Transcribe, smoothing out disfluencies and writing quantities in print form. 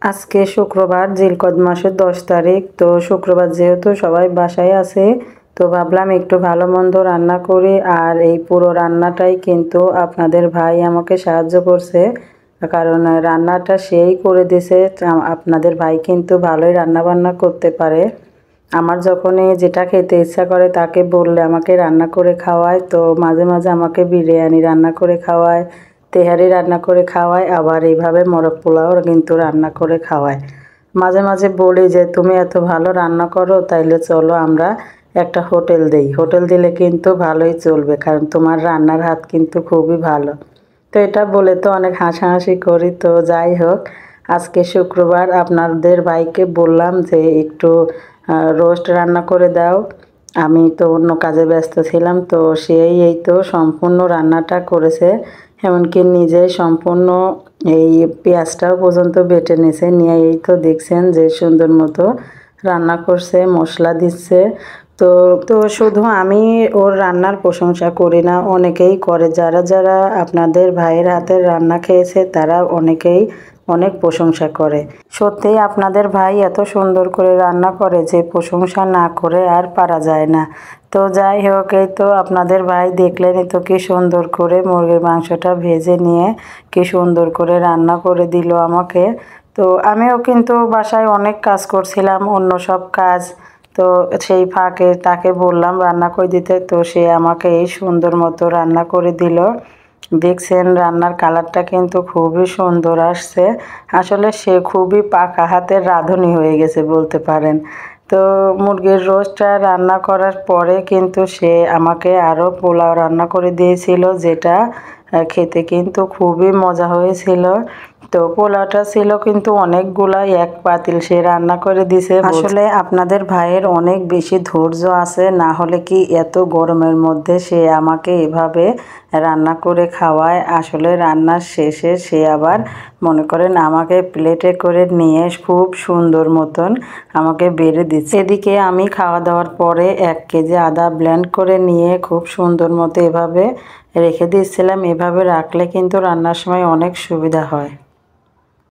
আজকে শুক্রবার জিলকদ মাসের 10 তারিখ। তো শুক্রবার যেহেতু সবাই বাসায় আছে, তো ভাবলাম একটু ভালো মন্দ রান্না করি। আর এই পুরো রান্নাটাই কিন্তু আপনাদের ভাই আমাকে সাহায্য করছে, কারণ রান্নাটা সেই করে দিছে। আপনাদের ভাই কিন্তু ভালোই রান্না বান্না করতে পারে। আমার যখনই যেটা খেতে ইচ্ছা করে তাকে বললে আমাকে রান্না করে খাওয়ায়। তো মাঝে মাঝে আমাকে বিরিয়ানি রান্না করে খাওয়ায়, তেহারি রান্না করে খাওয়ায়, আবার এইভাবে মোরগ পোলাও কিন্তু রান্না করে খাওয়ায়। মাঝে মাঝে বলি যে তুমি এত ভালো রান্না করো, তাইলে চলো আমরা একটা হোটেল দেই। হোটেল দিলে কিন্তু ভালোই চলবে, কারণ তোমার রান্নার হাত কিন্তু খুবই ভালো। তো এটা বলে তো অনেক হাসাহাসি করি। তো যাই হোক, আজকে শুক্রবার আপনাদের ভাইকে বললাম যে একটু রোস্ট রান্না করে দাও। আমি তো অন্য কাজে ব্যস্ত ছিলাম, তো সেই এই তো সম্পূর্ণ রান্নাটা করেছে। এমনকি নিজেই সম্পূর্ণ এই পেঁয়াজটাও পর্যন্ত বেটে নিয়েছে, নিয়ে এই তো দেখছেন যে সুন্দর মতো রান্না করছে, মশলা দিচ্ছে। তো তো শুধু আমি ওর রান্নার প্রশংসা করি না, অনেকেই করে। যারা যারা আপনাদের ভাইয়ের হাতের রান্না খেয়েছে তারা অনেকেই অনেক প্রশংসা করে। সত্যিই আপনাদের ভাই এত সুন্দর করে রান্না করে যে প্রশংসা না করে আর পারা যায় না। তো যাই হোক, এই তো আপনাদের ভাই দেখলেনই তো কি সুন্দর করে মুরগির মাংসটা ভেজে নিয়ে কি সুন্দর করে রান্না করে দিল আমাকে। তো আমিও কিন্তু বাসায় অনেক কাজ করছিলাম, অন্য সব কাজ। তো সেই ফাঁকে তাকে বললাম রান্না করে দিতে, তো সে আমাকে এই সুন্দর মতো রান্না করে দিল। দেখছেন রান্নার কালারটা কিন্তু খুবই সুন্দর আসছে। আসলে সে খুবই পাকা হাতের রাঁধুনি হয়ে গেছে বলতে পারেন। তো মুরগির রোস্টটা রান্না করার পরে কিন্তু সে আমাকে আরও পোলাও রান্না করে দিয়েছিল, যেটা খেতে কিন্তু খুবই মজা হয়েছিল। তো পোলাওটা ছিল কিন্তু অনেকগুলা, এক পাতিল সে রান্না করে দিছে। আসলে আপনাদের ভাইয়ের অনেক বেশি ধৈর্য আছে, না হলে কি এত গরমের মধ্যে সে আমাকে এভাবে রান্না করে খাওয়ায়। আসলে রান্নার শেষে সে আবার মনে করেন আমাকে প্লেটে করে নিয়ে খুব সুন্দর মতন আমাকে বেড়ে দিচ্ছে। এদিকে আমি খাওয়া দাওয়ার পরে 1 কেজি আদা ব্লেন্ড করে নিয়ে খুব সুন্দর মতো এভাবে রেখে দিয়েছিলাম। এভাবে রাখলে কিন্তু রান্নার সময় অনেক সুবিধা হয়।